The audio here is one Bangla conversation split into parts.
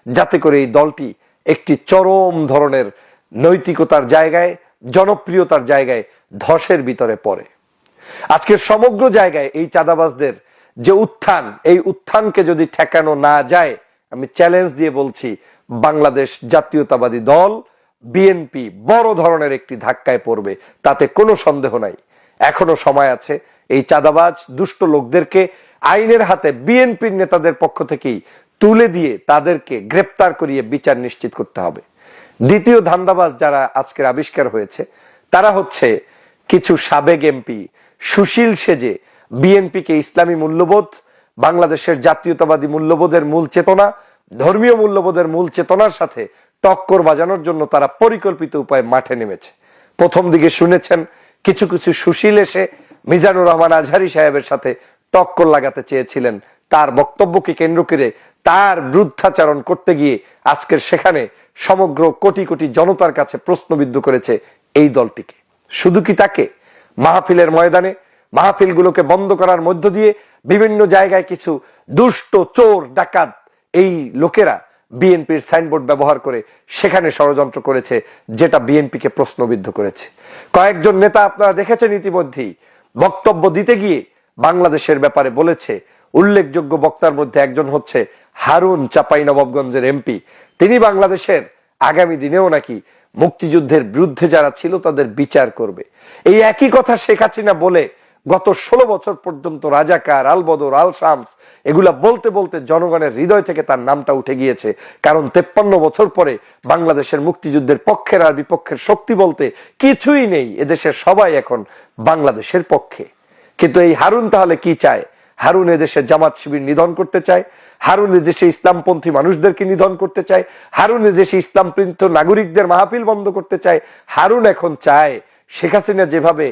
যাতে করে এই দলটি একটি চরম ধরনের নৈতিকতার জায়গায়, জনপ্রিয়তার জায়গায় ধসের ভিতরে পড়ে। আজকের সমগ্র জায়গায় এই চাঁদাবাজদের যে উত্থান, এই উত্থানকে যদি ঠেকানো না যায়, আমি চ্যালেঞ্জ দিয়ে বলছি, বাংলাদেশ জাতীয়তাবাদী দল বিএনপি বড় ধরনের একটি ধাক্কায় পড়বে, তাতে কোনো সন্দেহ নাই। এখনো সময় আছে। এই চাঁদাবাজ দুষ্ট লোকদেরকে আইনের হাতে বিএনপির নেতাদের পক্ষ থেকেই তুলে দিয়ে তাদেরকে গ্রেপ্তার করিয়ে বিচার নিশ্চিত করতে হবে। দ্বিতীয় ধান্দাবাজ যারা আজকের আবিষ্কার হয়েছে, তারা হচ্ছে কিছু সাবেক এমপি সুশীল সেজে বিএনপিকে ইসলামী মূল্যবোধ, বাংলাদেশের জাতীয়তাবাদী মূল্যবোধের মূল চেতনা, ধর্মীয় মূল্যবোধের মূল চেতনার সাথে টক্কর বাজানোর জন্য তারা পরিকল্পিত উপায়ে মাঠে নেমেছে। প্রথম দিকে শুনেছেন কিছু কিছু সুশীল এসে মিজানুর রহমান আজহারী সাহেবের সাথে টক্কর লাগাতে চেয়েছিলেন, তার বক্তব্যকে কেন্দ্র করে তার বিরুদ্ধাচারণ করতে গিয়ে আজকের সেখানে সমগ্র কোটি কোটি জনতার কাছে প্রশ্নবিদ্ধ করেছে এই দলটিকে। শুধু কি তাকে? মাহফিলের ময়দানে মাহফিলগুলোকে বন্ধ করার মধ্য দিয়ে বিভিন্ন জায়গায় কিছু দুষ্ট চোর ডাকাত এই লোকেরা বিএনপির সাইনবোর্ড ব্যবহার করে সেখানে ষড়যন্ত্র করেছে, যেটা বিএনপিকে প্রশ্নবিদ্ধ করেছে। কয়েকজন নেতা আপনারা দেখেছেন ইতিমধ্যেই বক্তব্য দিতে গিয়ে বাংলাদেশের ব্যাপারে বলেছে। উল্লেখযোগ্য বক্তার মধ্যে একজন হচ্ছে হারুন, চাঁপাইনবাবগঞ্জের এমপি। তিনি বাংলাদেশের আগামী দিনেও নাকি মুক্তিযুদ্ধের বিরুদ্ধে যারা ছিল তাদের বিচার করবে। এই একই কথা শেখ হাসিনা বলে গত 16 বছর পর্যন্ত রাজাকার, আলবদর, আল শামস এগুলা বলতে বলতে জনগণের হৃদয় থেকে তার নামটা উঠে গিয়েছে। কারণ 53 বছর পরে বাংলাদেশের মুক্তিযুদ্ধের পক্ষের আর বিপক্ষের শক্তি বলতে কিছুই নেই। এদেশের সবাই এখন বাংলাদেশের পক্ষে। কিন্তু এই হারুন তাহলে কি চায়? হারুন এদেশে জামাত শিবির নিধন করতে চায়, হারুন এদেশে ইসলামপন্থী মানুষদেরকে নিধন করতে চায়, হারুন এদেশে ইসলামপ্রিন্ত নাগরিকদের মাহফিল বন্ধ করতে চায়। হারুন এখন চায় শেখ হাসিনা যেভাবে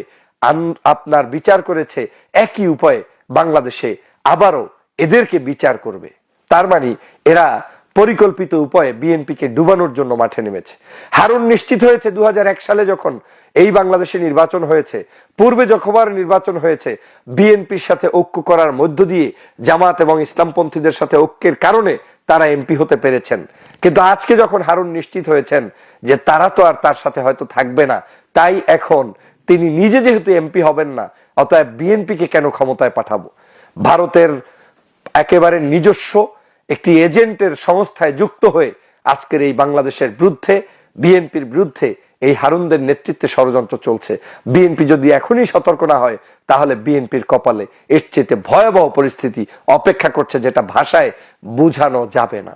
আপনার বিচার করেছে একই উপায়ে বাংলাদেশে আবারও এদেরকে বিচার করবে। তার মানে এরা পরিকল্পিত উপায়ে বিএনপিকে ডুবানোর জন্য মাঠে নেমেছে। হারুন নিশ্চিত হয়েছে 2001 সালে যখন এই বাংলাদেশে নির্বাচন হয়েছে, পূর্বে যখনবার নির্বাচন হয়েছে, বিএনপির সাথে ঐক্য করার মধ্য দিয়ে জামাত এবং ইসলামপন্থীদের সাথে ঐক্যের কারণে তারা এমপি হতে পেরেছেন। কিন্তু আজকে যখন হারুন নিশ্চিত হয়েছেন যে তারা তো আর তার সাথে হয়তো থাকবে না, তাই এখন তিনি নিজে যেহেতু এমপি হবেন না, অতএব বিএনপিকে কেন ক্ষমতায় পাঠাবো? ভারতের একেবারে নিজস্ব একটি এজেন্টের সংস্থায় যুক্ত হয়ে আজকের এই বাংলাদেশের বিরুদ্ধে, বিএনপির বিরুদ্ধে এই হারুনদের নেতৃত্বে ষড়যন্ত্র চলছে। বিএনপি যদি এখনই সতর্ক না হয়, তাহলে বিএনপির কপালে এর চেয়ে ভয়াবহ পরিস্থিতি অপেক্ষা করছে, যেটা ভাষায় বোঝানো যাবে না।